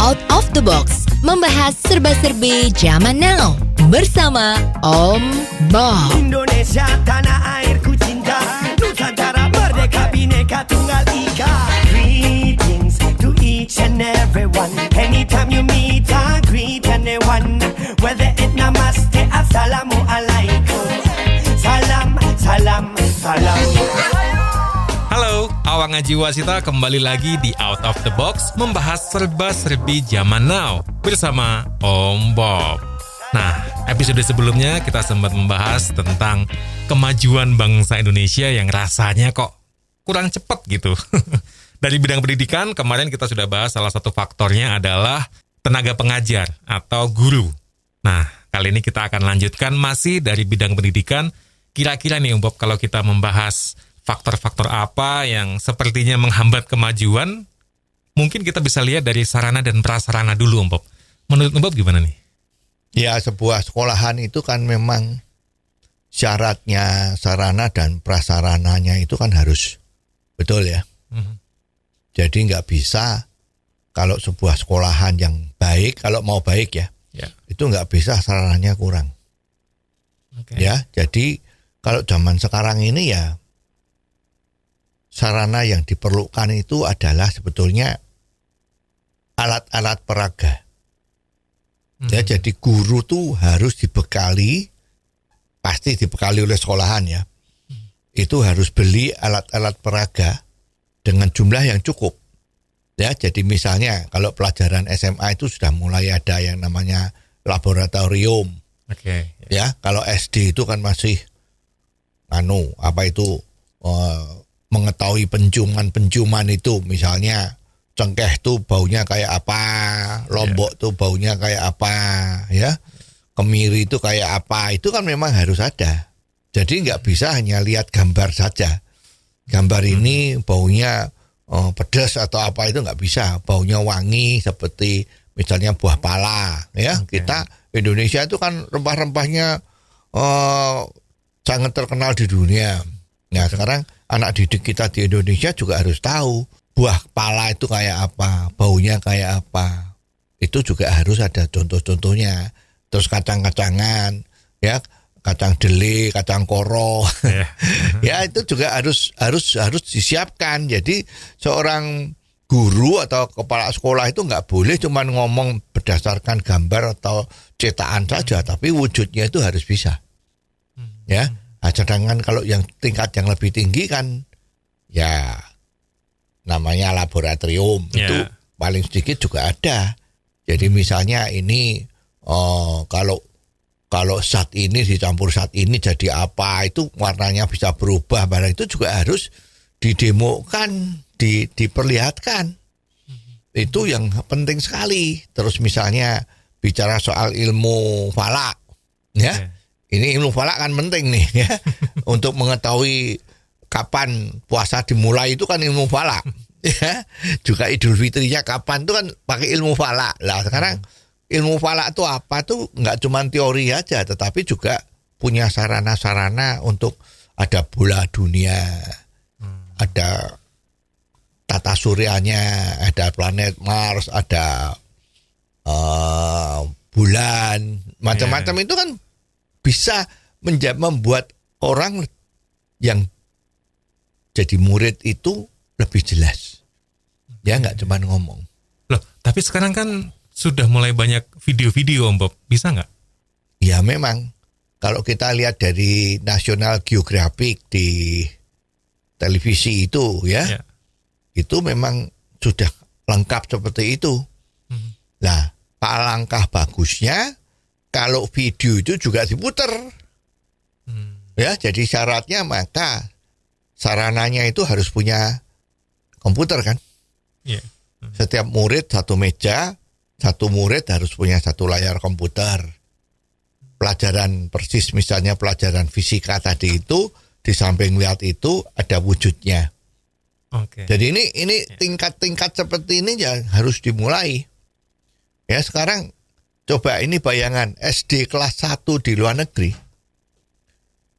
Out of the Box, membahas serba-serbi zaman now bersama Om Bob. Indonesia tanah airku cinta, Nusantara merdeka bhinneka tunggal ika. Greetings to each and everyone. Anytime you meet, I greet anyone. Whether it namaste, assalamu alaikum. Salam, salam, salam. Halo, Awang Ngaji Wasita kembali lagi di Out of the Box membahas serba-serbi zaman now bersama Om Bob. Nah, episode sebelumnya kita sempat membahas tentang kemajuan bangsa Indonesia yang rasanya kok kurang cepat gitu. Dari bidang pendidikan, kemarin kita sudah bahas salah satu faktornya adalah tenaga pengajar atau guru. Nah, kali ini kita akan lanjutkan masih dari bidang pendidikan. Kira-kira nih Om Bob, kalau kita membahas faktor-faktor apa yang sepertinya menghambat kemajuan, mungkin kita bisa lihat dari sarana dan prasarana dulu, Om Bob. Menurut Om Bob gimana nih? Ya, sebuah sekolahan itu kan memang syaratnya sarana dan prasarananya itu kan harus betul ya. Jadi nggak bisa kalau sebuah sekolahan yang baik, kalau mau baik ya, itu nggak bisa sarananya kurang. Ya, jadi kalau zaman sekarang ini ya, sarana yang diperlukan itu adalah sebetulnya alat-alat peraga. Ya, jadi guru tuh harus dibekali, pasti dibekali oleh sekolahan ya. Itu harus beli alat-alat peraga dengan jumlah yang cukup. Ya, jadi misalnya kalau pelajaran SMA itu sudah mulai ada yang namanya laboratorium. Ya, kalau SD itu kan masih mengetahui penciuman itu, misalnya cengkeh tuh baunya kayak apa, lombok tuh baunya kayak apa, ya, kemiri itu kayak apa, itu kan memang harus ada. Jadi nggak bisa hanya lihat gambar saja. Gambar ini baunya pedas atau apa, itu nggak bisa. Baunya wangi seperti misalnya buah pala, ya. Kita Indonesia itu kan rempah-rempahnya sangat terkenal di dunia. Nah, sekarang anak didik kita di Indonesia juga harus tahu buah pala itu kayak apa, baunya kayak apa. Itu juga harus ada contoh-contohnya. Terus kacang-kacangan, ya, kacang dele, kacang koro. Ya, itu juga harus disiapkan. Jadi seorang guru atau kepala sekolah itu nggak boleh cuma ngomong berdasarkan gambar atau cetakan saja, tapi wujudnya itu harus bisa. Ya. Nah, sedangkan kalau yang tingkat yang lebih tinggi kan ya namanya laboratorium, itu paling sedikit juga ada. Jadi misalnya ini kalau zat ini dicampur zat ini jadi apa, itu warnanya bisa berubah, barang itu juga harus didemokan, diperlihatkan. Itu yang penting sekali. Terus misalnya bicara soal ilmu falak, ya. Ini ilmu falak kan penting nih ya. Untuk mengetahui kapan puasa dimulai itu kan ilmu falak. Ya. Juga Idul Fitrinya kapan itu kan pakai ilmu falak. Lah sekarang ilmu falak itu apa tuh nggak cuma teori aja, tetapi juga punya sarana-sarana untuk ada bola dunia, ada tata suryanya, ada planet Mars, ada bulan, macam-macam itu kan bisa membuat orang yang jadi murid itu lebih jelas. Ya, nggak cuma ngomong. Loh, tapi sekarang kan sudah mulai banyak video-video, Om Bob. Bisa nggak? Ya, memang. Kalau kita lihat dari National Geographic di televisi itu, ya, itu memang sudah lengkap seperti itu. Nah, alangkah bagusnya kalau video itu juga diputer. Ya, jadi syaratnya maka sarananya itu harus punya komputer kan. Setiap murid satu meja, satu murid harus punya satu layar komputer. Pelajaran persis misalnya pelajaran fisika tadi itu, di samping lihat itu ada wujudnya. Jadi ini tingkat-tingkat seperti ini ya harus dimulai. Ya, sekarang coba ini bayangan SD kelas 1 di luar negeri.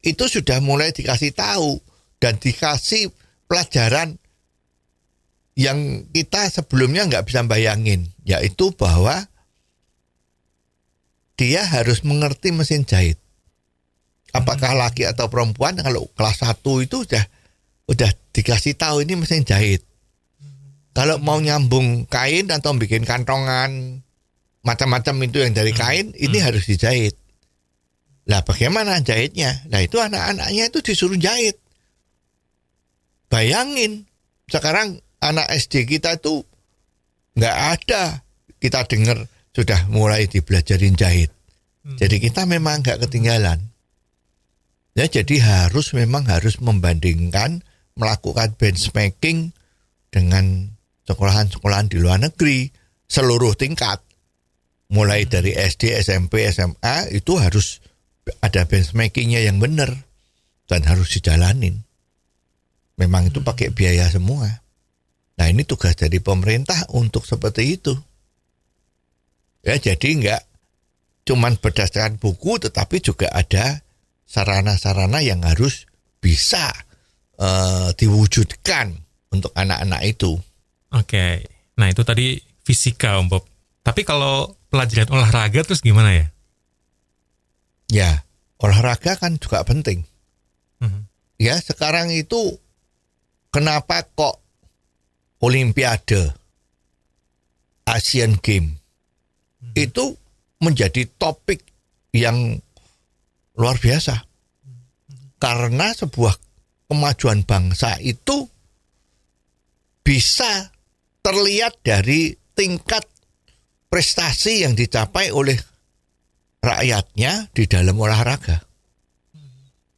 Itu sudah mulai dikasih tahu dan dikasih pelajaran yang kita sebelumnya nggak bisa bayangin, yaitu bahwa dia harus mengerti mesin jahit. Apakah laki atau perempuan, kalau kelas 1 itu udah dikasih tahu ini mesin jahit. Kalau mau nyambung kain atau bikin kantongan, macam-macam itu yang dari kain, ini harus dijahit. Lah bagaimana jahitnya? Nah itu anak-anaknya itu disuruh jahit. Bayangin, sekarang anak SD kita itu nggak ada, kita dengar sudah mulai dibelajarin jahit. Jadi kita memang nggak ketinggalan. Ya jadi memang harus membandingkan, melakukan benchmarking dengan sekolahan-sekolahan di luar negeri, seluruh tingkat. Mulai dari SD, SMP, SMA itu harus ada benchmarkingnya yang benar dan harus dijalanin. Memang itu pakai biaya semua. Nah ini tugas dari pemerintah untuk seperti itu. Ya jadi enggak cuman berdasarkan buku, tetapi juga ada sarana-sarana yang harus bisa diwujudkan untuk anak-anak itu. Oke, nah itu tadi fisika Om Bob. Tapi kalau pelajaran olahraga terus gimana ya? Ya, olahraga kan juga penting. Ya sekarang itu kenapa kok Olimpiade, Asian Games itu menjadi topik yang luar biasa. Karena sebuah kemajuan bangsa itu bisa terlihat dari tingkat prestasi yang dicapai oleh rakyatnya di dalam olahraga.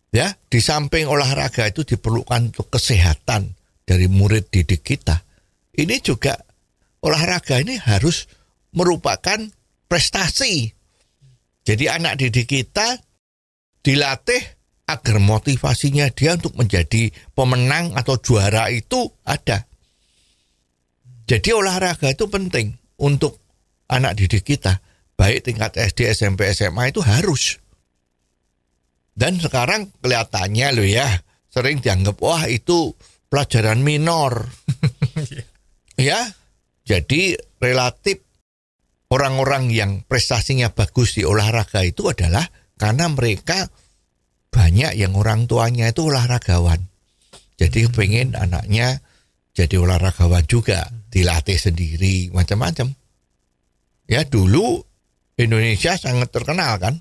Ya, di samping olahraga itu diperlukan untuk kesehatan dari murid didik kita. Ini juga olahraga ini harus merupakan prestasi. Jadi anak didik kita dilatih agar motivasinya dia untuk menjadi pemenang atau juara itu ada. Jadi olahraga itu penting untuk anak didik kita. Baik tingkat SD, SMP, SMA itu harus. Dan sekarang kelihatannya loh ya, sering dianggap wah itu pelajaran minor. Ya, jadi relatif orang-orang yang prestasinya bagus di olahraga itu adalah karena mereka banyak yang orang tuanya itu olahragawan. Jadi pengen anaknya jadi olahragawan juga, dilatih sendiri, macam-macam. Ya dulu Indonesia sangat terkenal kan.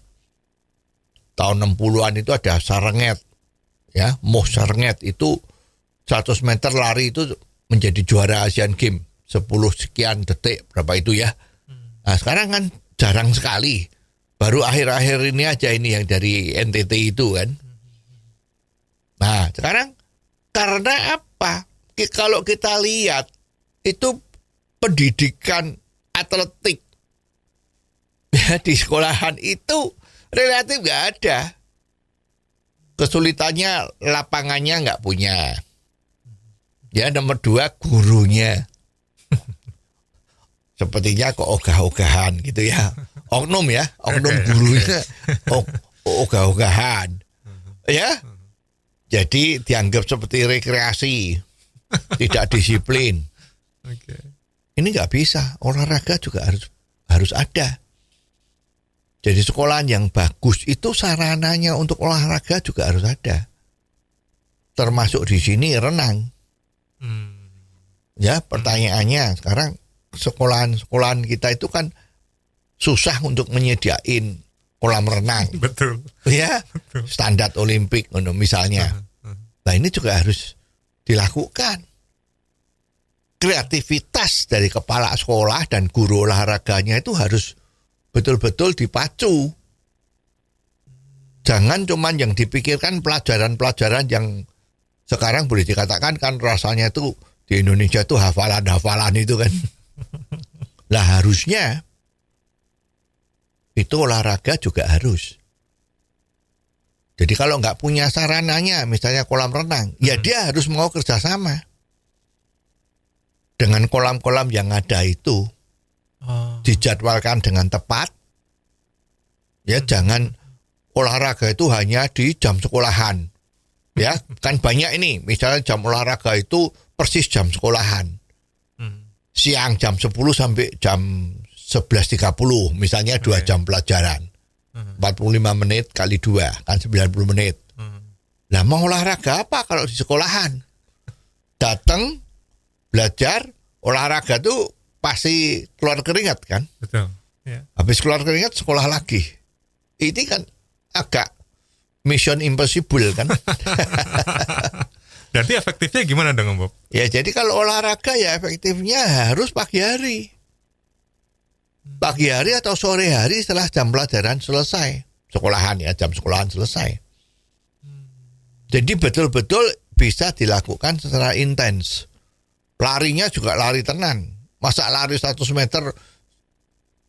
Tahun 60-an itu ada Sarenget. Ya, Moh Sarenget itu 100 meter lari itu menjadi juara Asian Games. 10 sekian detik, berapa itu ya. Nah sekarang kan jarang sekali. Baru akhir-akhir ini aja ini yang dari NTT itu kan. Nah sekarang karena apa? Kalau kita lihat itu pendidikan atletik ya, di sekolahan itu relatif nggak ada. Kesulitannya lapangannya nggak punya. Ya nomor 2 gurunya. Sepertinya kok ogah-ogahan gitu ya. Oknum ya, oknum gurunya ogah-ogahan. Ya. Jadi dianggap seperti rekreasi, tidak disiplin. Ini nggak bisa, olahraga juga harus ada. Jadi sekolahan yang bagus itu sarananya untuk olahraga juga harus ada. Termasuk di sini renang. Ya, pertanyaannya sekarang sekolahan kita itu kan susah untuk menyediain kolam renang. Betul. Ya, standar Olimpik misalnya. Nah ini juga harus dilakukan. Kreativitas dari kepala sekolah dan guru olahraganya itu harus betul-betul dipacu. Jangan cuman yang dipikirkan pelajaran-pelajaran yang sekarang boleh dikatakan kan rasanya itu di Indonesia itu hafalan-hafalan itu kan. Lah harusnya itu olahraga juga harus. Jadi kalau nggak punya sarananya, misalnya kolam renang, ya dia harus mau kerjasama dengan kolam-kolam yang ada itu. Dijadwalkan dengan tepat. Ya jangan olahraga itu hanya di jam sekolahan. Ya kan banyak ini, misalnya jam olahraga itu persis jam sekolahan. siang jam 10 sampai jam 11.30, misalnya 2 jam pelajaran. 45 menit kali 2, kan 90 menit. Lah mau olahraga apa kalau di sekolahan? Datang, belajar, olahraga tuh pasti keluar keringat kan? Betul. Ya. Habis keluar keringat sekolah lagi. Ini kan agak mission impossible kan? Berarti efektifnya gimana dong Bob? Ya jadi kalau olahraga ya efektifnya harus pagi hari. Pagi hari atau sore hari setelah jam pelajaran selesai. Sekolahan ya, jam sekolahan selesai. Jadi betul-betul bisa dilakukan secara intens. Larinya juga lari tenan. Masa lari 100 meter,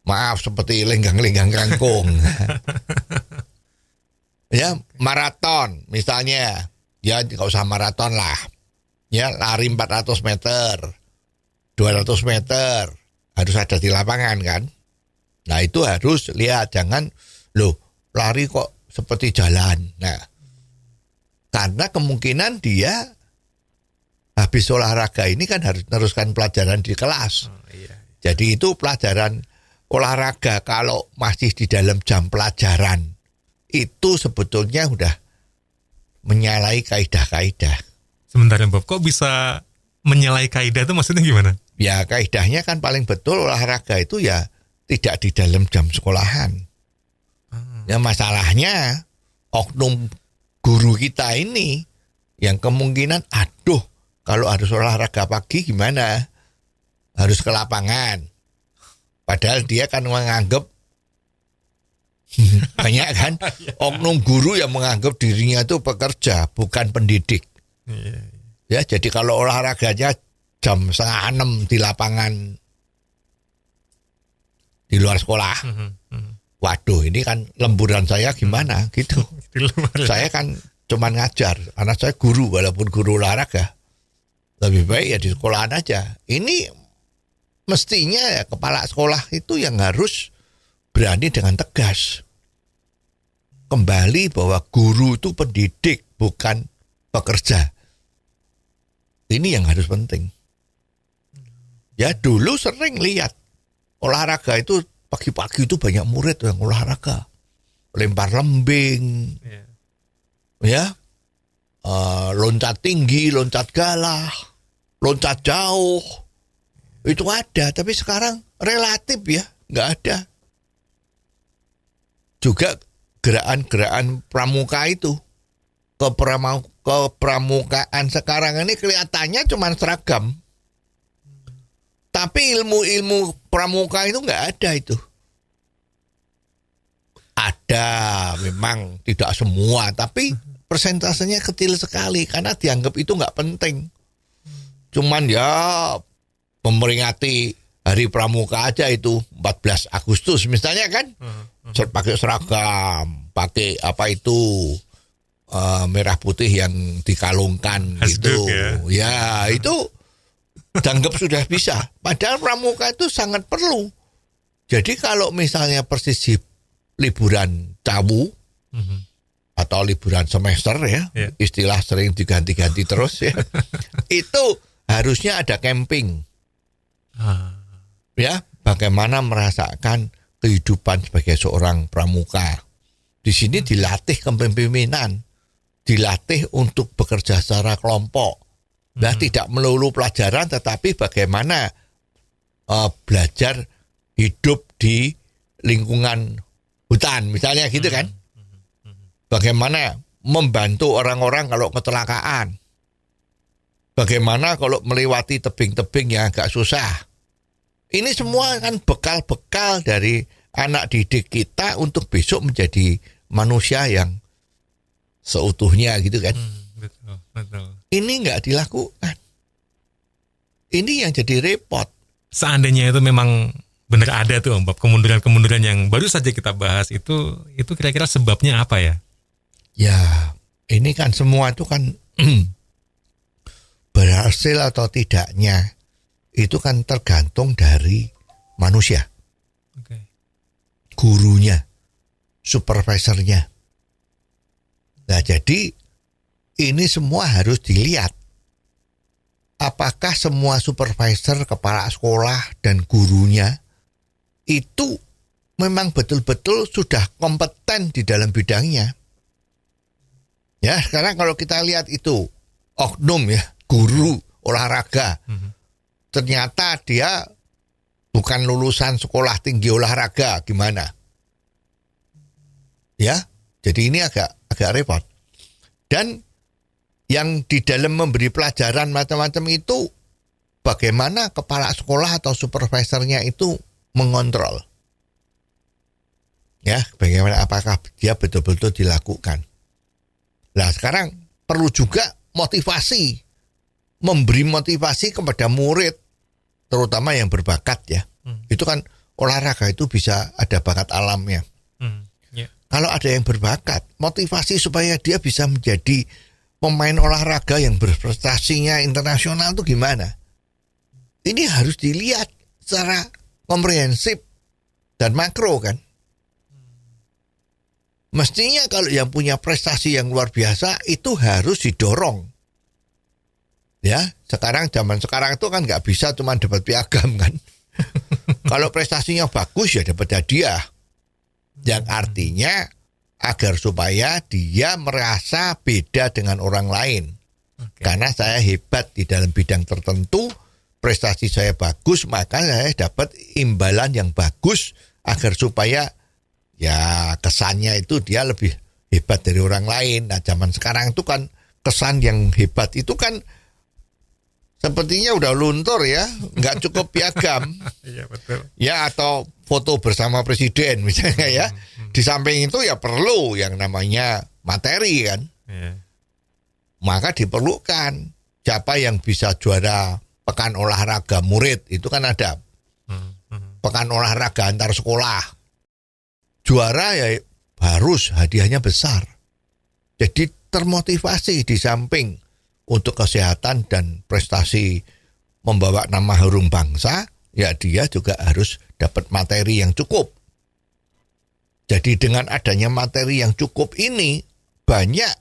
maaf seperti lenggang-lenggang kangkung. Ya, maraton misalnya. Ya nggak usah maraton lah. Ya, lari 400 meter, 200 meter. Harus ada di lapangan kan. Nah itu harus lihat, jangan loh lari kok seperti jalan. Nah, karena kemungkinan dia habis olahraga ini kan harus meneruskan pelajaran di kelas. Jadi itu pelajaran olahraga kalau masih di dalam jam pelajaran itu sebetulnya udah menyalahi kaidah-kaidah. Sebentar Bob, kok bisa menyalahi kaidah itu maksudnya gimana? Ya kaidahnya kan paling betul olahraga itu ya tidak di dalam jam sekolahan. Ya masalahnya oknum guru kita ini yang kemungkinan aduh kalau harus olahraga pagi gimana? Harus ke lapangan. Padahal dia kan menganggap banyak kan oknum guru yang menganggap dirinya itu pekerja bukan pendidik. Ya jadi kalau olahraganya jam 5:30 di lapangan di luar sekolah. Waduh, ini kan lemburan saya gimana gitu. Saya kan cuman ngajar, anak saya guru walaupun guru olahraga. Lebih baik ya di sekolahan aja. Ini mestinya ya kepala sekolah itu yang harus berani dengan tegas. Kembali bahwa guru itu pendidik bukan pekerja. Ini yang harus penting. Ya dulu sering lihat olahraga itu pagi-pagi itu banyak murid yang olahraga, lempar lembing, ya, loncat tinggi, loncat galah, loncat jauh, itu ada. Tapi sekarang relatif ya nggak ada. Juga gerakan-gerakan pramuka itu, kepramukaan sekarang ini kelihatannya cuma seragam. Tapi ilmu-ilmu pramuka itu nggak ada itu. Ada, memang tidak semua, tapi persentasenya kecil sekali karena dianggap itu nggak penting. Cuman ya memperingati Hari Pramuka aja itu 14 Agustus misalnya kan, pakai seragam, pakai apa itu merah putih yang dikalungkan gitu, ya itu. Dianggap sudah bisa. Padahal pramuka itu sangat perlu. Jadi kalau misalnya persis liburan cawu atau liburan semester ya, istilah sering diganti-ganti terus ya, itu harusnya ada camping. Ya, bagaimana merasakan kehidupan sebagai seorang pramuka. Di sini dilatih kepemimpinan, dilatih untuk bekerja secara kelompok. Nah, tidak melulu pelajaran, tetapi bagaimana belajar hidup di lingkungan hutan, misalnya gitu kan. Bagaimana membantu orang-orang kalau kecelakaan. Bagaimana kalau melewati tebing-tebing yang agak susah. Ini semua kan bekal-bekal dari anak didik kita untuk besok menjadi manusia yang seutuhnya gitu kan. Betul. Ini nggak dilakukan. Ini yang jadi repot. Seandainya itu memang benar ada tuh Bob, kemunduran-kemunduran yang baru saja kita bahas itu kira-kira sebabnya apa ya? Ya, ini kan semua itu kan berhasil atau tidaknya itu kan tergantung dari manusia. Gurunya, supervisornya. Nah, jadi ini semua harus dilihat. apakah semua supervisor, kepala sekolah, dan gurunya itu memang betul-betul sudah kompeten di dalam bidangnya. Ya, sekarang kalau kita lihat itu, oknum ya, guru olahraga, ternyata dia bukan lulusan sekolah tinggi olahraga, gimana? Ya, jadi ini agak repot. Dan yang di dalam memberi pelajaran macam-macam itu, bagaimana kepala sekolah atau supervisornya itu mengontrol. Ya, bagaimana, apakah dia betul-betul dilakukan. Nah, sekarang perlu juga motivasi, memberi motivasi kepada murid, terutama yang berbakat ya. Itu kan olahraga itu bisa ada bakat alamnya. Kalau ada yang berbakat, motivasi supaya dia bisa menjadi pemain olahraga yang berprestasinya internasional itu gimana? Ini harus dilihat secara komprehensif dan makro kan. Mestinya kalau yang punya prestasi yang luar biasa itu harus didorong. Ya, zaman sekarang itu kan nggak bisa cuma dapat piagam kan. Kalau prestasinya bagus ya dapat hadiah. Yang artinya agar supaya dia merasa beda dengan orang lain. Karena saya hebat di dalam bidang tertentu, prestasi saya bagus, maka saya dapat imbalan yang bagus agar supaya ya kesannya itu dia lebih hebat dari orang lain. Nah, zaman sekarang itu kan kesan yang hebat itu kan sepertinya udah luntur ya, nggak cukup piagam. Iya betul. Ya, atau foto bersama presiden misalnya ya. Di samping itu ya perlu yang namanya materi kan. Maka diperlukan siapa yang bisa juara pekan olahraga murid, itu kan ada pekan olahraga antar sekolah. Juara ya harus hadiahnya besar. Jadi termotivasi di samping untuk kesehatan dan prestasi membawa nama harum bangsa, ya dia juga harus dapat materi yang cukup. Jadi dengan adanya materi yang cukup ini, banyak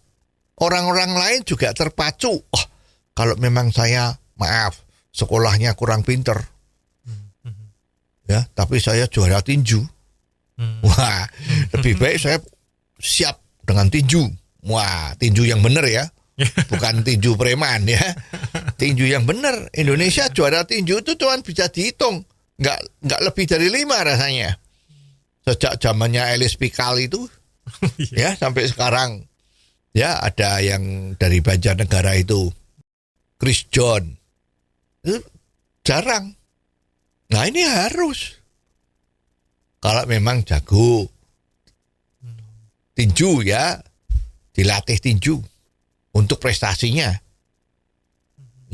orang-orang lain juga terpacu. Oh, kalau memang saya, maaf, sekolahnya kurang pinter, ya, tapi saya juara tinju. Wah, lebih baik saya siap dengan tinju. Wah, tinju yang benar ya. Bukan tinju preman ya. Tinju yang benar. Indonesia juara tinju itu cuma bisa dihitung. Nggak lebih dari 5 rasanya. Sejak zamannya Elis Pikal itu ya sampai sekarang. Ya, ada yang dari Banjarnegara itu Chris John. Itu jarang. Nah, ini harus. Kalau memang jago tinju ya, dilatih tinju untuk prestasinya.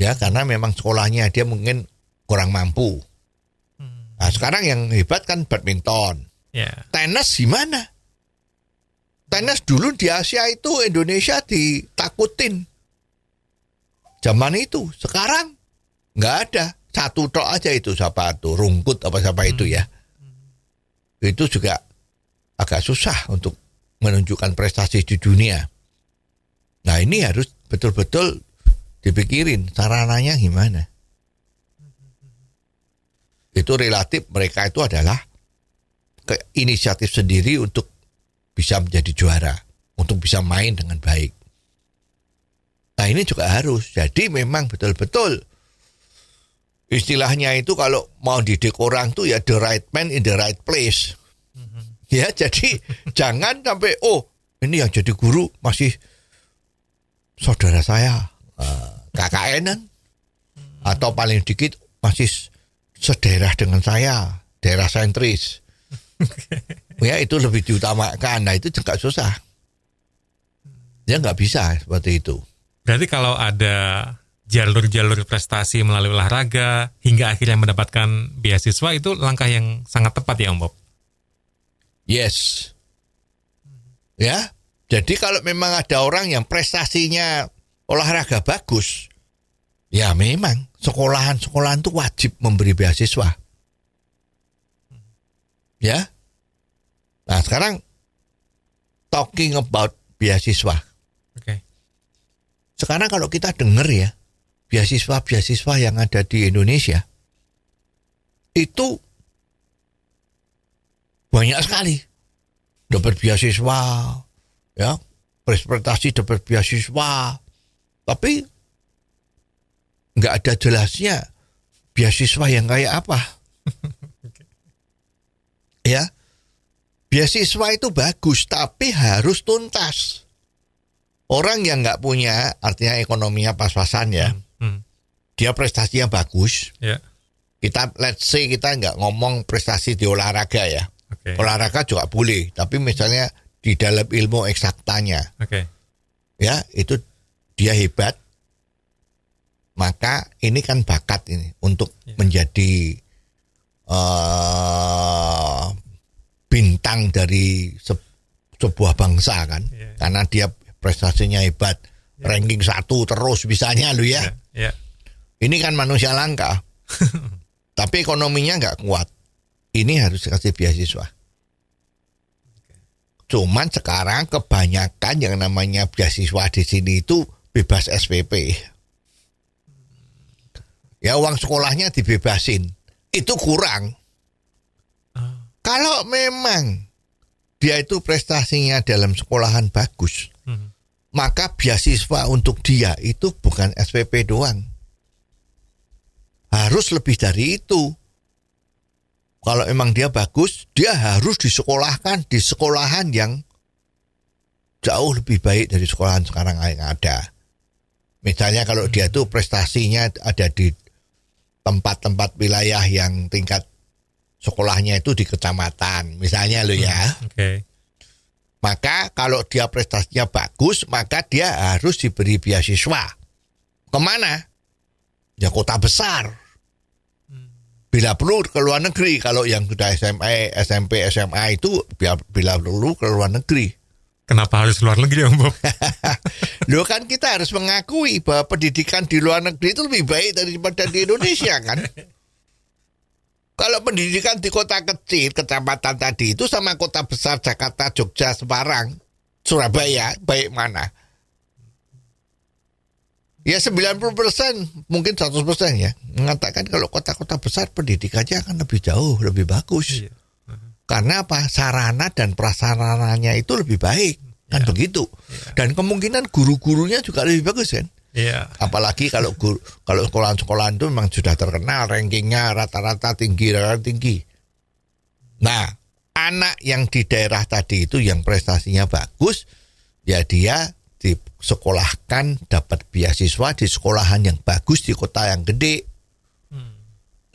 Ya, karena memang sekolahnya dia mungkin kurang mampu. Nah, sekarang yang hebat kan badminton. Tenis gimana? Tenis dulu di Asia itu Indonesia ditakutin. Zaman itu. Sekarang nggak ada. Satu tok aja itu, siapa tuh? Rungkut apa siapa itu ya. Itu juga agak susah untuk menunjukkan prestasi di dunia. Nah, ini harus betul-betul dipikirin sarananya gimana. Itu relatif mereka itu adalah inisiatif sendiri untuk bisa menjadi juara, untuk bisa main dengan baik. Nah, ini juga harus. Jadi memang betul-betul istilahnya itu kalau mau didik orang tuh ya the right man in the right place. Ya, jadi jangan sampai ini yang jadi guru masih saudara saya, KKN-an, atau paling dikit masih sederah dengan saya, daerah sentris. Ya, itu lebih diutamakan. Nah, itu juga susah. Ya, nggak bisa seperti itu. Berarti kalau ada jalur-jalur prestasi melalui olahraga hingga akhirnya mendapatkan beasiswa, itu langkah yang sangat tepat ya Om Bob? Yes. Ya, jadi kalau memang ada orang yang prestasinya olahraga bagus, ya memang sekolahan-sekolahan itu wajib memberi beasiswa. Ya. Nah, sekarang talking about beasiswa. Oke. Sekarang kalau kita dengar ya, beasiswa yang ada di Indonesia itu banyak sekali. Dapat beasiswa, ya, prestasi dapat beasiswa, tapi nggak ada jelasnya beasiswa yang kayak apa. Ya, beasiswa itu bagus, tapi harus tuntas. Orang yang nggak punya, artinya ekonominya pas-pasan ya, dia prestasinya bagus. Yeah. Kita, let's say kita nggak ngomong prestasi di olahraga ya. Okay. Olahraga juga boleh, tapi misalnya di dalam ilmu eksaktanya, ya itu dia hebat. Maka ini kan bakat ini untuk menjadi bintang dari sebuah bangsa kan, karena dia prestasinya hebat, ranking 1 terus bisanya lu ya. Ini kan manusia langka, tapi ekonominya nggak kuat. Ini harus dikasih beasiswa. Cuman sekarang kebanyakan yang namanya beasiswa di sini itu bebas SPP. Ya, uang sekolahnya dibebasin. Itu kurang. Kalau memang dia itu prestasinya dalam sekolahan bagus, maka beasiswa untuk dia itu bukan SPP doang. Harus lebih dari itu. Kalau emang dia bagus, dia harus disekolahkan di sekolahan yang jauh lebih baik dari sekolahan sekarang yang ada. Misalnya kalau dia tuh prestasinya ada di tempat-tempat wilayah yang tingkat sekolahnya itu di kecamatan, misalnya lo ya. Maka kalau dia prestasinya bagus, maka dia harus diberi beasiswa. Kemana? Ya kota besar. Bila perlu ke luar negeri, kalau yang sudah SMA, SMP, SMA itu bila perlu ke luar negeri. Kenapa harus luar negeri, Om Bob? Loh kan kita harus mengakui bahwa pendidikan di luar negeri itu lebih baik daripada di Indonesia kan. Kalau pendidikan di kota kecil, kecamatan tadi itu sama kota besar Jakarta, Jogja, Semarang, Surabaya, baik mana? Ya 90%, mungkin 100% ya, mengatakan kalau kota-kota besar pendidikannya akan lebih jauh, lebih bagus. Karena apa? Sarana dan prasarananya itu lebih baik, kan begitu. Dan kemungkinan guru-gurunya juga lebih bagus kan. Apalagi kalau sekolah-sekolah itu memang sudah terkenal, rankingnya rata-rata tinggi. Nah, anak yang di daerah tadi itu yang prestasinya bagus, ya dia disekolahkan, dapat beasiswa di sekolahan yang bagus di kota yang gede.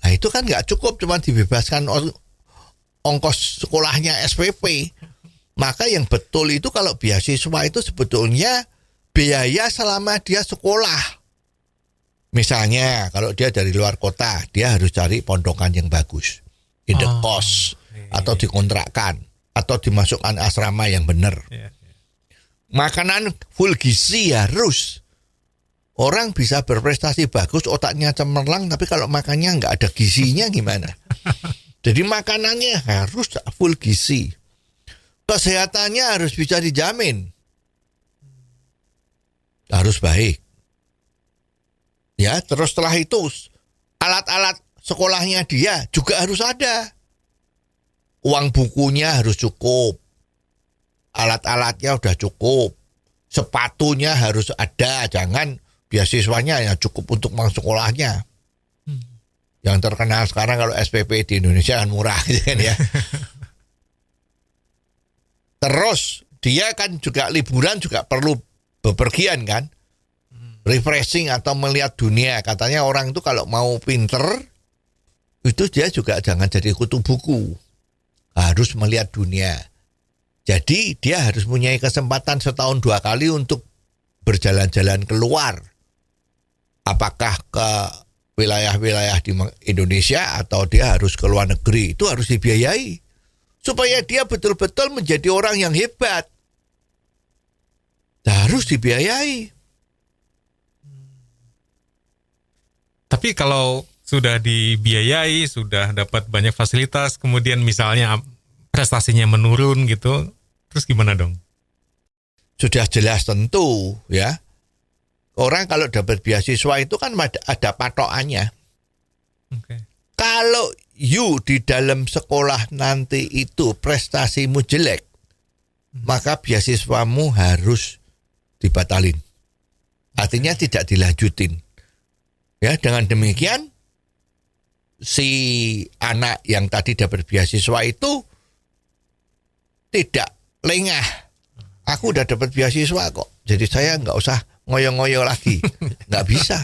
Nah itu kan nggak cukup cuma dibebaskan ongkos sekolahnya SPP. Maka yang betul itu kalau beasiswa itu sebetulnya biaya selama dia sekolah. Misalnya kalau dia dari luar kota, dia harus cari pondokan yang bagus, indekos, atau dikontrakkan, atau dimasukkan asrama yang benar. Makanan full gizi harus. Orang bisa berprestasi bagus, otaknya cemerlang, tapi kalau makannya nggak ada gizinya gimana? Jadi makanannya harus full gizi. Kesehatannya harus bisa dijamin. Harus baik. Ya, terus setelah itu alat-alat sekolahnya dia juga harus ada. Uang bukunya harus cukup. Alat-alatnya udah cukup. Sepatunya harus ada, jangan beasiswanya ya cukup untuk masuk sekolahnya. Yang terkenal sekarang kalau SPP di Indonesia kan murah gitu kan ya. Terus dia kan juga liburan juga perlu bepergian kan. Refreshing atau melihat dunia. Katanya orang itu kalau mau pinter itu dia juga jangan jadi kutu buku. Harus melihat dunia. Jadi dia harus punya kesempatan setahun 2 kali untuk berjalan-jalan keluar. Apakah ke wilayah-wilayah di Indonesia atau dia harus ke luar negeri. Itu harus dibiayai. Supaya dia betul-betul menjadi orang yang hebat. Harus dibiayai. Tapi kalau sudah dibiayai, sudah dapat banyak fasilitas, kemudian misalnya prestasinya menurun gitu, terus gimana dong? Sudah jelas tentu ya. orang kalau dapat beasiswa itu kan ada patokannya. Oke. Kalau you di dalam sekolah nanti itu prestasimu jelek, maka beasiswamu harus dibatalin. Artinya tidak dilanjutin. Ya, dengan demikian si anak yang tadi dapat beasiswa itu tidak lengah. Aku udah dapat beasiswa kok, jadi saya nggak usah ngoyo-ngoyo lagi. Nggak bisa.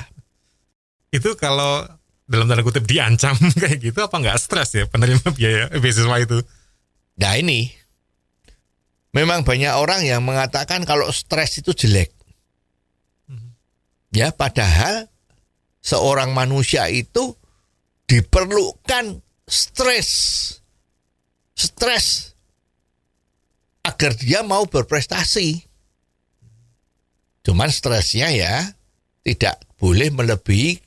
Itu kalau dalam tanda kutip diancam kayak gitu, apa nggak stres ya penerima biaya beasiswa itu? Nah ini, memang banyak orang yang mengatakan kalau stres itu jelek. Ya, padahal seorang manusia itu diperlukan stres agar dia mau berprestasi. Cuman stresnya ya tidak boleh melebihi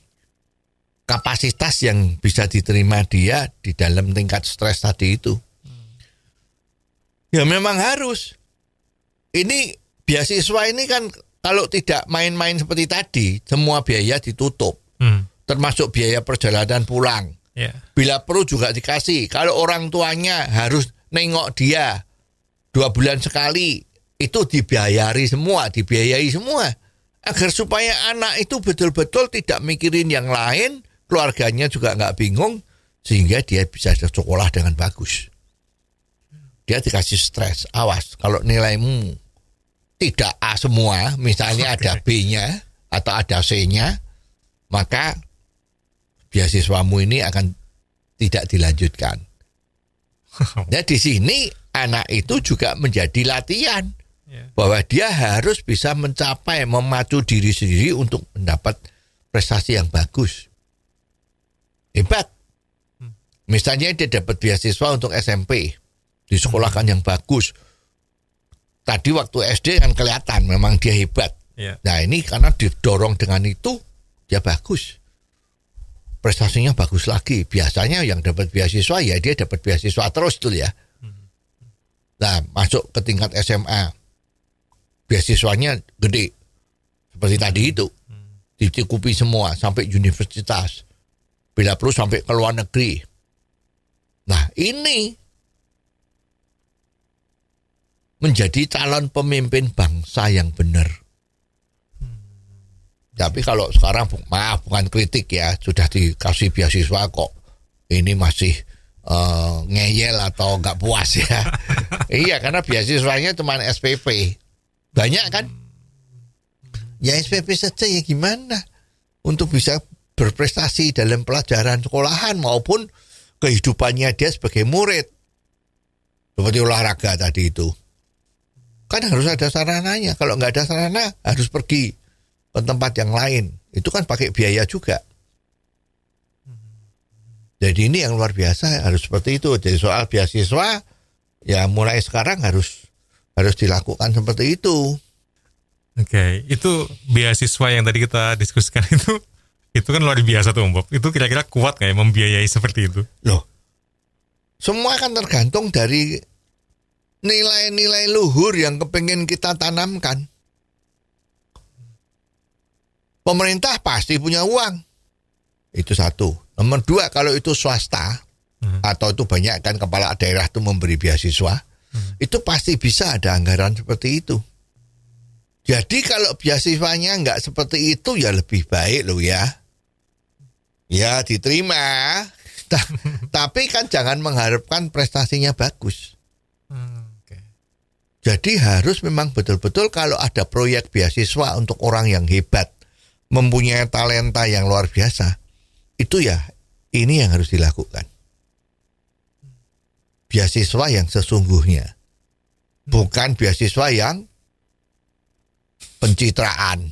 kapasitas yang bisa diterima dia di dalam tingkat stres tadi itu. Ya memang harus. Ini beasiswa ini kan kalau tidak main-main seperti tadi, semua biaya ditutup. Termasuk biaya perjalanan pulang. Yeah. Bila perlu juga dikasih. Kalau orang tuanya harus nengok dia 2 bulan sekali, itu dibiayai semua. Agar supaya anak itu betul-betul tidak mikirin yang lain, keluarganya juga nggak bingung, sehingga dia bisa sekolah dengan bagus. Dia dikasih stres, awas kalau nilaimu tidak A semua, misalnya ada B-nya atau ada C-nya, maka beasiswamu ini akan tidak dilanjutkan. Nah di sini anak itu juga menjadi latihan bahwa dia harus bisa mencapai, memacu diri sendiri untuk mendapat prestasi yang bagus. Hebat. Misalnya dia dapat beasiswa untuk SMP, disekolahkan yang bagus. Tadi waktu SD kan kelihatan memang dia hebat. Nah ini karena didorong dengan itu, dia bagus. Prestasinya bagus lagi. Biasanya yang dapat beasiswa ya dia dapat beasiswa terus tuh ya. Nah masuk ke tingkat SMA, beasiswanya gede seperti tadi itu, dicukupi semua sampai universitas, bila perlu sampai ke luar negeri. Nah ini menjadi calon pemimpin bangsa yang benar. Tapi kalau sekarang, maaf bukan kritik ya, sudah dikasih beasiswa kok ini masih ngeyel atau nggak puas ya. Iya, karena beasiswanya cuma SPP. Banyak kan? Ya SPP saja ya gimana? Untuk bisa berprestasi dalam pelajaran sekolahan maupun kehidupannya dia sebagai murid. Seperti olahraga tadi itu. Kan harus ada sarananya. Kalau nggak ada sarana harus pergi ke tempat yang lain. Itu kan pakai biaya juga. Jadi ini yang luar biasa, harus seperti itu. Jadi soal beasiswa ya mulai sekarang harus dilakukan seperti itu. Oke, itu beasiswa yang tadi kita diskusikan itu kan luar biasa tuh Om Bob. Itu kira-kira kuat nggak ya membiayai seperti itu? Loh, semua kan tergantung dari nilai-nilai luhur yang kepengen kita tanamkan. Pemerintah pasti punya uang. Itu satu. Nomor 2, kalau itu swasta atau itu banyak kan kepala daerah itu memberi beasiswa, itu pasti bisa ada anggaran seperti itu. Jadi kalau beasiswanya nggak seperti itu ya lebih baik loh ya. Ya diterima. Tapi kan jangan mengharapkan prestasinya bagus. Jadi harus memang betul-betul kalau ada proyek beasiswa untuk orang yang hebat, mempunyai talenta yang luar biasa, itu ya ini yang harus dilakukan. Beasiswa yang sesungguhnya, bukan beasiswa yang pencitraan.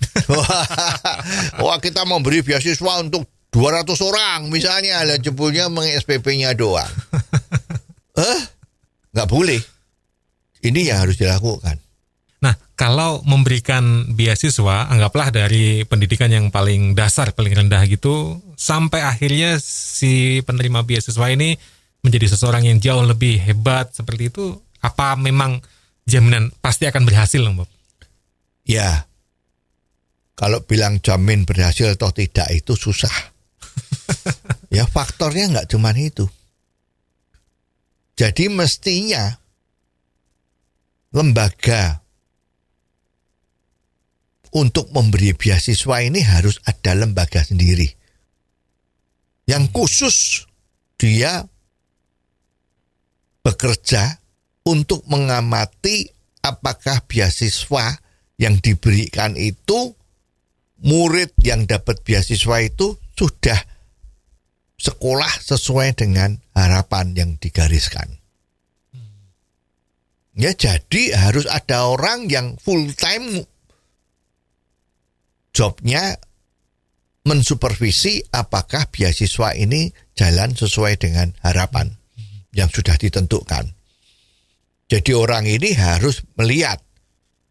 Wah kita memberi beasiswa untuk 200 orang misalnya, lah jebulnya meng-SPP-nya doang. Nggak boleh. Ini yang harus dilakukan. Nah, kalau memberikan beasiswa, anggaplah dari pendidikan yang paling dasar, paling rendah gitu, sampai akhirnya si penerima beasiswa ini menjadi seseorang yang jauh lebih hebat seperti itu, apa memang jaminan pasti akan berhasil, Bob? Ya, kalau bilang jamin berhasil atau tidak itu susah. Ya faktornya nggak cuma itu. Jadi mestinya lembaga untuk memberi beasiswa ini harus ada lembaga sendiri yang khusus dia bekerja untuk mengamati apakah beasiswa yang diberikan itu, murid yang dapat beasiswa itu sudah sekolah sesuai dengan harapan yang digariskan. Ya, jadi harus ada orang yang full time jobnya mensupervisi apakah beasiswa ini jalan sesuai dengan harapan yang sudah ditentukan. Jadi orang ini harus melihat,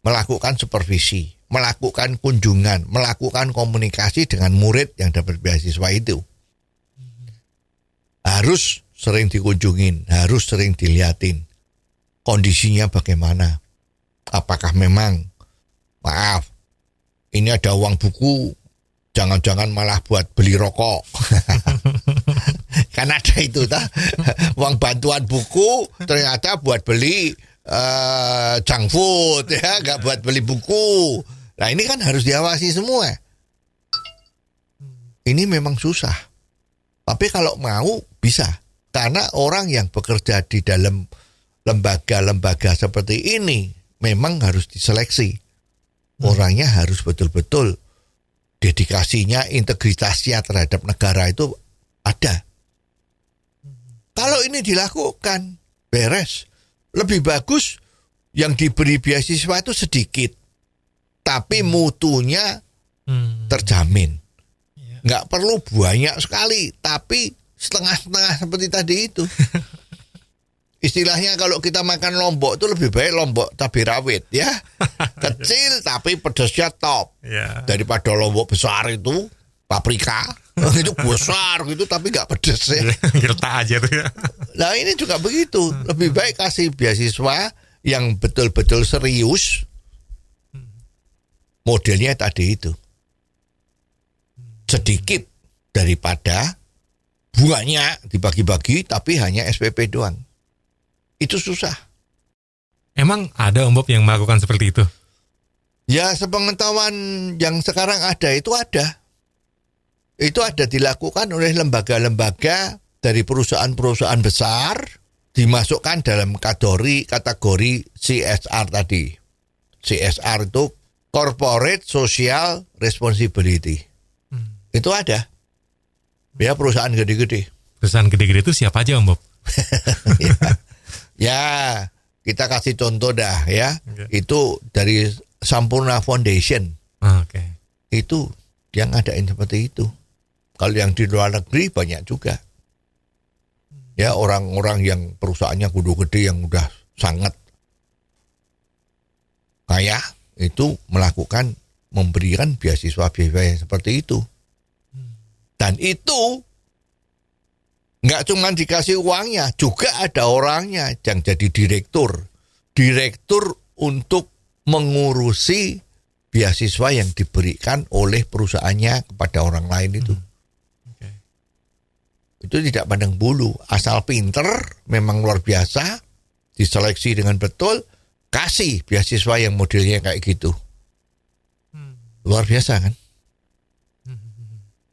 melakukan supervisi, melakukan kunjungan, melakukan komunikasi dengan murid yang dapat beasiswa itu. Harus sering dikunjungin, harus sering dilihatin kondisinya bagaimana. Apakah memang, maaf, ini ada uang buku, jangan-jangan malah buat beli rokok. Kan ada itu, uang bantuan buku ternyata buat beli junk food, ya, nggak buat beli buku. Nah ini kan harus diawasi semua. Ini memang susah. Tapi kalau mau bisa. Karena orang yang bekerja di dalam lembaga-lembaga seperti ini memang harus diseleksi. Orangnya harus betul-betul dedikasinya, integritasnya terhadap negara itu ada. Kalau ini dilakukan, beres. Lebih bagus yang diberi beasiswa itu sedikit, tapi mutunya terjamin. Nggak perlu banyak sekali, tapi setengah-setengah seperti tadi itu. Istilahnya kalau kita makan lombok itu lebih baik lombok cabai rawit, ya. Kecil tapi pedasnya top. Daripada lombok besar itu paprika. Itu besar gitu tapi nggak pedes ya. Gertak aja tuh ya. Nah ini juga begitu. Lebih baik kasih beasiswa yang betul-betul serius. Modelnya tadi itu. Sedikit daripada banyak dibagi-bagi tapi hanya SPP doang. Itu susah. Emang ada Om Bob yang melakukan seperti itu? Ya sepengetahuan yang sekarang ada itu ada. Itu ada dilakukan oleh lembaga-lembaga dari perusahaan-perusahaan besar, dimasukkan dalam kategori CSR tadi. CSR itu Corporate Social Responsibility. Itu ada. Ya perusahaan gede-gede. Perusahaan gede-gede itu siapa aja Om Bob? Ya, kita kasih contoh dah ya. Okay. Itu dari Sampurna Foundation. Okay. Itu yang ngadain seperti itu. Kalau yang di luar negeri banyak juga. Ya orang-orang yang perusahaannya kudu gede yang udah sangat kaya itu melakukan memberikan beasiswa-beasiswa yang seperti itu. Dan itu nggak cuma dikasih uangnya, juga ada orangnya yang jadi direktur. Direktur untuk mengurusi beasiswa yang diberikan oleh perusahaannya kepada orang lain itu. Itu tidak pandang bulu. Asal pinter, memang luar biasa, diseleksi dengan betul, kasih beasiswa yang modelnya kayak gitu. Luar biasa kan?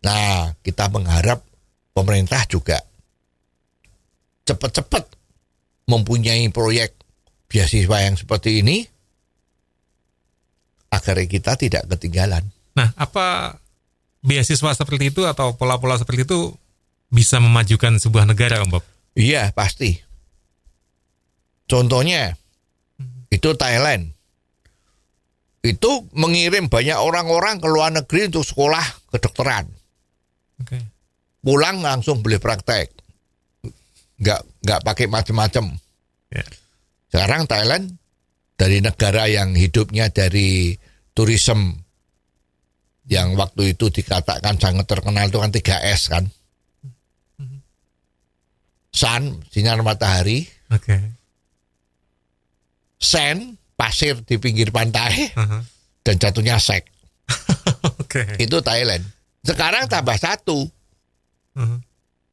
Nah, kita mengharap pemerintah juga cepat-cepat mempunyai proyek beasiswa yang seperti ini agar kita tidak ketinggalan. Nah, apa beasiswa seperti itu atau pola-pola seperti itu bisa memajukan sebuah negara, Om Bob? Iya, pasti. Contohnya, itu Thailand. Itu mengirim banyak orang-orang ke luar negeri untuk sekolah kedokteran. Okay. Pulang langsung boleh praktek. Nggak pakai macam-macam. Yeah. Sekarang Thailand dari negara yang hidupnya dari tourism yang waktu itu dikatakan sangat terkenal itu kan 3S kan. Sun, sinar matahari. Okay. Sand, pasir di pinggir pantai. Dan jatuhnya sek. Oke. Itu Thailand. Sekarang tambah satu,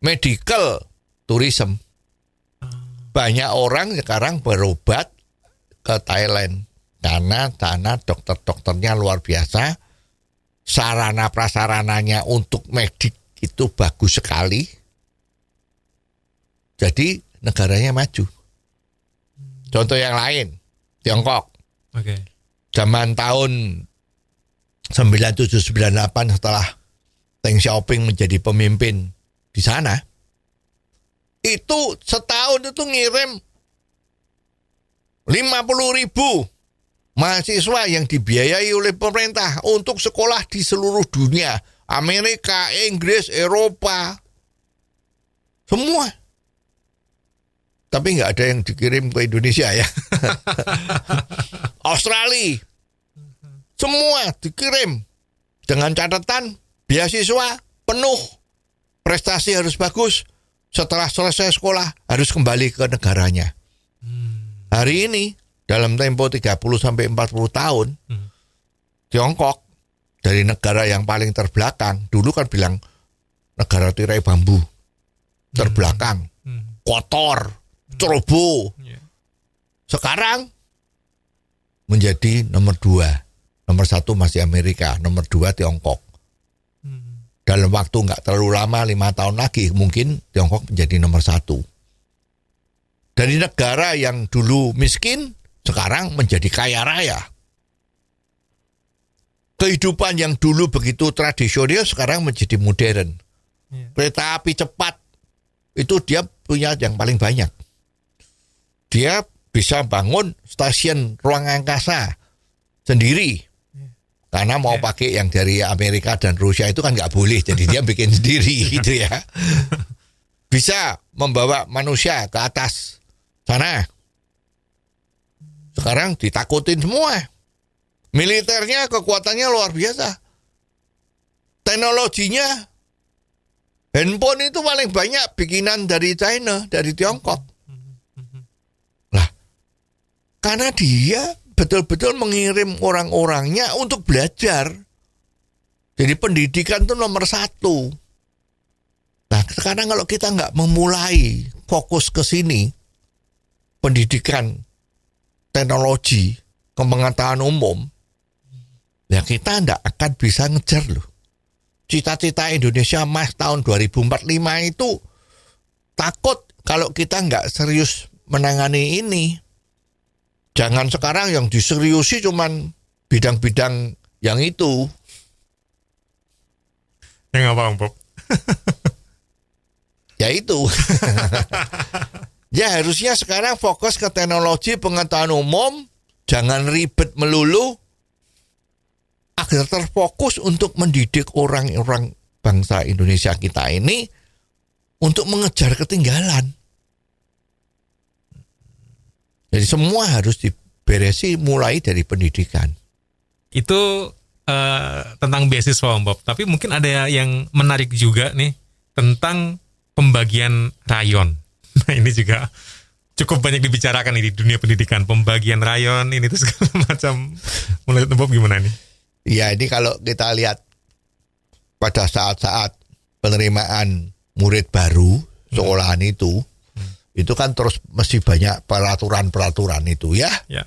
medical tourism. Banyak orang sekarang berobat ke Thailand karena sana dokter-dokternya luar biasa, sarana prasarananya untuk medik itu bagus sekali. Jadi negaranya maju. Contoh yang lain, Tiongkok. Oke. Zaman tahun 9798 setelah Deng Xiaoping menjadi pemimpin di sana, itu setahun itu ngirim 50.000 mahasiswa yang dibiayai oleh pemerintah untuk sekolah di seluruh dunia. Amerika, Inggris, Eropa, semua. Tapi nggak ada yang dikirim ke Indonesia ya. Australia, semua dikirim dengan catatan beasiswa penuh, prestasi harus bagus. Setelah selesai sekolah harus kembali ke negaranya. Hari ini dalam tempo 30-40 tahun, Tiongkok dari negara yang paling terbelakang, dulu kan bilang negara tirai bambu, terbelakang, kotor, ceroboh. Sekarang menjadi nomor 2. Nomor 1 masih Amerika, nomor 2 Tiongkok. Dalam waktu nggak terlalu lama, 5 tahun lagi, mungkin Tiongkok menjadi nomor 1. Dari negara yang dulu miskin, sekarang menjadi kaya raya. Kehidupan yang dulu begitu tradisional, sekarang menjadi modern. Kereta api cepat, itu dia punya yang paling banyak. Dia bisa bangun stasiun ruang angkasa sendiri. Karena mau pakai yang dari Amerika dan Rusia itu kan nggak boleh, jadi dia bikin sendiri gitu ya. Bisa membawa manusia ke atas sana. Sekarang ditakutin semua. Militernya kekuatannya luar biasa. Teknologinya, handphone itu paling banyak bikinan dari China, dari Tiongkok. Lah, karena dia betul-betul mengirim orang-orangnya untuk belajar. Jadi pendidikan itu nomor 1. Nah, sekarang kalau kita nggak memulai fokus ke sini, pendidikan, teknologi, pengetahuan umum, ya kita nggak akan bisa ngejar loh. Cita-cita Indonesia Emas tahun 2045 itu takut kalau kita nggak serius menangani ini. Jangan sekarang yang diseriusi cuman bidang-bidang yang itu. Yang apa, Bob? Ya itu. Ya harusnya sekarang fokus ke teknologi pengetahuan umum, jangan ribet melulu, agar terfokus untuk mendidik orang-orang bangsa Indonesia kita ini untuk mengejar ketinggalan. Jadi semua harus diberesi mulai dari pendidikan. Itu tentang beasiswa, Bob. Tapi mungkin ada yang menarik juga nih tentang pembagian rayon. Nah, ini juga cukup banyak dibicarakan nih di dunia pendidikan. Pembagian rayon ini tuh segala macam. Menurut Bob gimana nih? Ya, ini kalau kita lihat pada saat-saat penerimaan murid baru sekolahan itu kan terus mesti banyak peraturan-peraturan itu ya. Ya.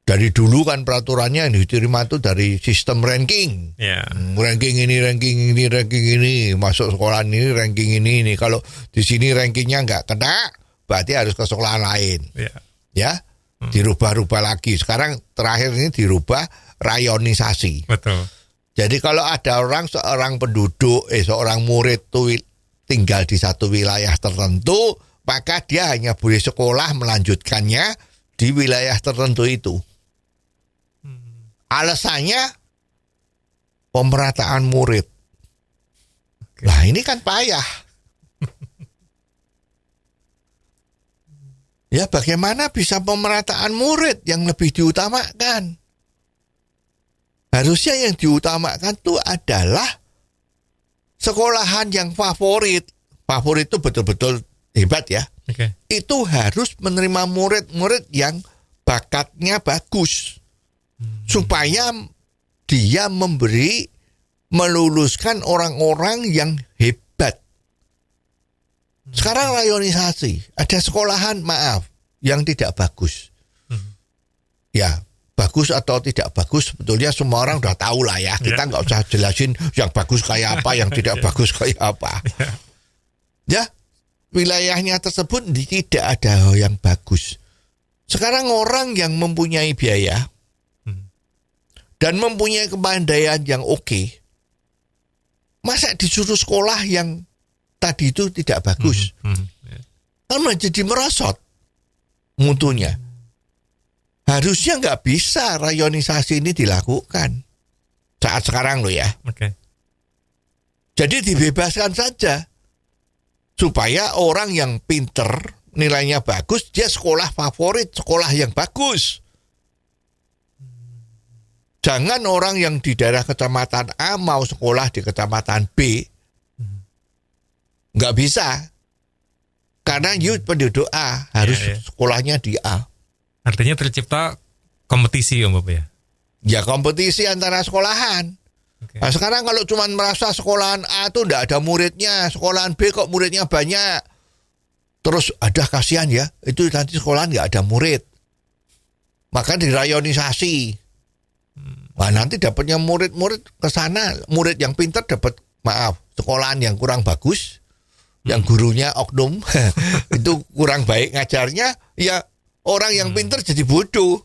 Dari dulu kan peraturannya yang diterima itu dari sistem ranking. Ya. Ranking ini, masuk sekolah ini ranking ini. Kalau di sini rankingnya nggak kena, berarti harus ke sekolahan lain. Ya. Dirubah-rubah lagi. Sekarang terakhir ini dirubah rayonisasi. Betul. Jadi kalau ada seorang penduduk, seorang murid tuh tinggal di satu wilayah tertentu, maka dia hanya boleh sekolah melanjutkannya di wilayah tertentu itu. Alasannya pemerataan murid. Nah ini kan payah. Ya bagaimana bisa pemerataan murid yang lebih diutamakan? Harusnya yang diutamakan itu adalah sekolahan yang favorit. Favorit itu betul-betul hebat ya. Okay. Itu harus menerima murid-murid yang bakatnya bagus. Supaya dia meluluskan orang-orang yang hebat. Sekarang rayonisasi, ada sekolahan yang tidak bagus. Ya, bagus atau tidak bagus sebetulnya semua orang udah tahu lah ya. Kita nggak usah jelasin yang bagus kayak apa, yang tidak bagus kayak apa. Ya, wilayahnya tersebut tidak ada yang bagus. Sekarang orang yang mempunyai biaya dan mempunyai kepandaian yang oke, masa disuruh sekolah yang tadi itu tidak bagus? Kan menjadi merosot mutunya. Harusnya nggak bisa rayonisasi ini dilakukan saat sekarang loh ya. Jadi dibebaskan saja supaya orang yang pinter nilainya bagus dia sekolah favorit, sekolah yang bagus. Jangan orang yang di daerah kecamatan A mau sekolah di kecamatan B, nggak bisa karena penduduk A harus sekolahnya di A. Artinya tercipta kompetisi Om Bob ya? Ya kompetisi antara sekolahan. Nah, sekarang kalau cuma merasa sekolahan A tuh enggak ada muridnya, sekolahan B kok muridnya banyak. Terus ada kasihan ya, itu nanti sekolahan enggak ada murid. Maka dirayonisasi. Nah, nanti dapatnya murid-murid ke sana, murid yang pintar dapat sekolahan yang kurang bagus, yang gurunya oknum itu kurang baik ngajarnya, ya orang yang pintar jadi bodoh.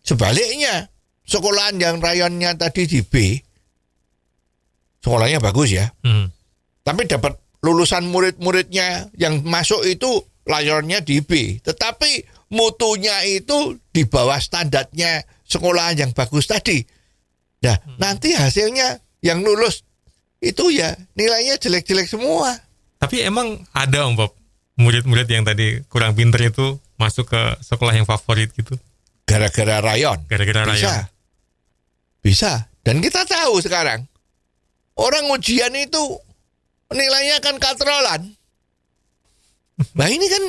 Sebaliknya, sekolahan yang rayonnya tadi di B, sekolahnya bagus ya. Tapi dapat lulusan murid-muridnya yang masuk itu rayonnya di B. Tetapi mutunya itu di bawah standarnya sekolahan yang bagus tadi. Nah, nanti hasilnya yang lulus itu ya nilainya jelek-jelek semua. Tapi emang ada Om Bob murid-murid yang tadi kurang pinter itu masuk ke sekolah yang favorit gitu? Gara-gara rayon. Bisa. Dan kita tahu sekarang orang ujian itu nilainya kan katrolan. Nah ini kan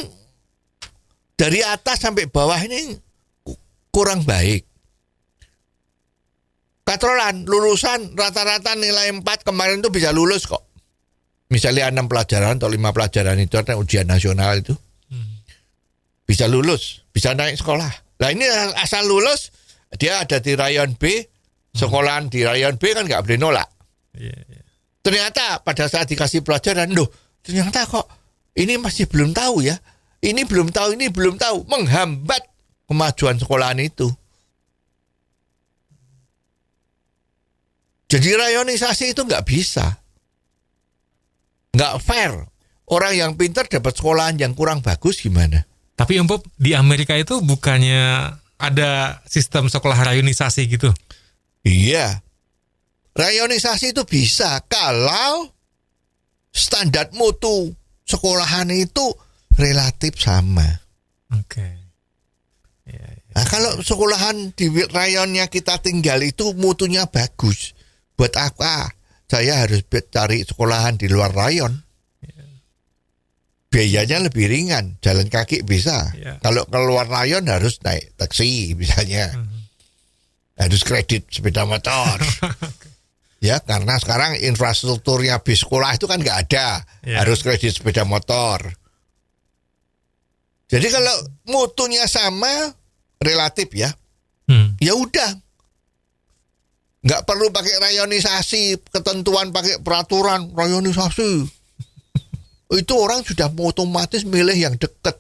dari atas sampai bawah ini kurang baik. Katrolan, lulusan rata-rata nilai 4 kemarin itu bisa lulus kok. Misalnya 6 pelajaran atau 5 pelajaran itu ada ujian nasional itu. Bisa lulus, bisa naik sekolah. Nah ini asal lulus, dia ada di rayon B, sekolahan di rayon B kan nggak boleh nolak. Ternyata pada saat dikasih pelajaran, ternyata kok ini masih belum tahu ya. Ini belum tahu, menghambat kemajuan sekolahan itu. Jadi rayonisasi itu nggak bisa. Nggak fair. Orang yang pintar dapat sekolahan yang kurang bagus gimana? Tapi Om Bob, di Amerika itu bukannya ada sistem sekolah rayonisasi gitu? Iya. Rayonisasi itu bisa kalau standar mutu sekolahan itu relatif sama. Nah, kalau sekolahan di rayonnya kita tinggal itu mutunya bagus, buat apa saya harus cari sekolahan di luar rayon? Biayanya lebih ringan, jalan kaki bisa. Kalau keluar rayon harus naik taksi misalnya. Harus kredit sepeda motor. Ya, karena sekarang infrastrukturnya bis sekolah itu kan nggak ada. Harus kredit sepeda motor. Jadi kalau mutunya sama, relatif ya. Ya udah. Nggak perlu pakai rayonisasi, ketentuan pakai peraturan rayonisasi. Itu orang sudah otomatis milih yang dekat.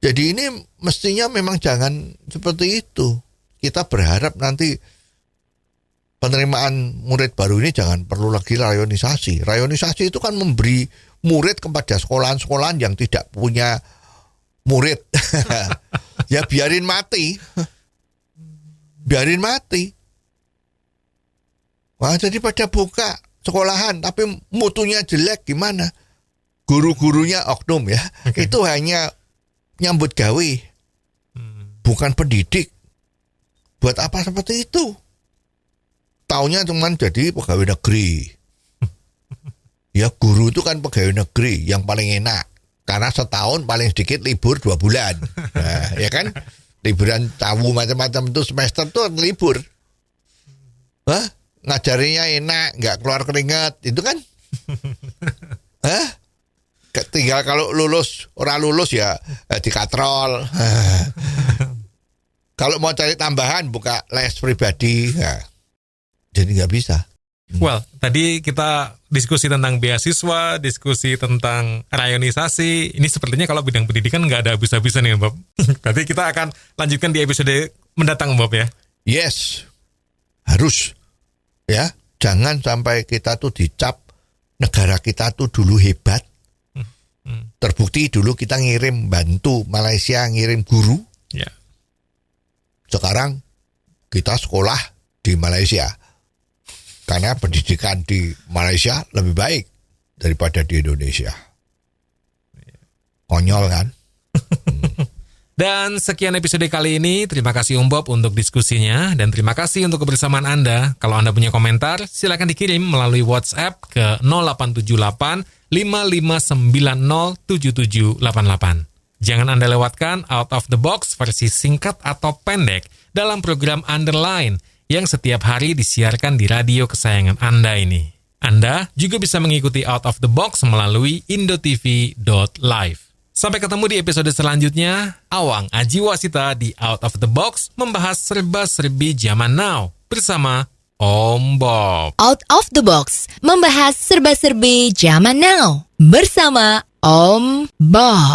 Jadi ini mestinya memang jangan seperti itu. Kita berharap nanti penerimaan murid baru ini jangan perlu lagi rayonisasi. Rayonisasi itu kan memberi murid kepada sekolahan-sekolahan yang tidak punya murid. Ya biarin mati. Biarin mati. Wah, jadi pada buka sekolahan tapi mutunya jelek gimana? Guru-gurunya oknum ya. Itu hanya nyambut gawe. Bukan pendidik. Buat apa seperti itu? Taunya cuman jadi pegawai negeri. Ya guru itu kan pegawai negeri yang paling enak. Karena setahun paling sedikit libur 2 bulan. Nah, ya kan? liburan tahu macam-macam itu semester tuh libur. Hah? Ngajarinya enak, nggak keluar keringat, itu kan? Hah? Tinggal kalau lulus, orang lulus ya dikatrol. Kalau mau cari tambahan buka les pribadi, nah, jadi nggak bisa. Well, tadi kita diskusi tentang beasiswa, diskusi tentang rayonisasi. Ini sepertinya kalau bidang pendidikan nggak ada habis-habisan ya, Bob. Nanti kita akan lanjutkan di episode mendatang, Bob ya. Yes, harus. Ya, jangan sampai kita tuh dicap negara kita tuh dulu hebat. Terbukti dulu kita ngirim bantu Malaysia, ngirim guru. Ya. Sekarang kita sekolah di Malaysia. Karena pendidikan di Malaysia lebih baik daripada di Indonesia. Konyol kan? Dan sekian episode kali ini. Terima kasih Om Bob untuk diskusinya. Dan terima kasih untuk kebersamaan Anda. Kalau Anda punya komentar, silakan dikirim melalui WhatsApp ke 0878 5590 7788. Jangan Anda lewatkan Out of the Box versi singkat atau pendek dalam program Underline yang setiap hari disiarkan di radio kesayangan Anda ini. Anda juga bisa mengikuti Out of the Box melalui indotv.live. Sampai ketemu di episode selanjutnya. Awang Ajiwasita di Out of the Box membahas serba-serbi zaman now bersama Om Bob. Out of the Box membahas serba-serbi zaman now bersama Om Bob.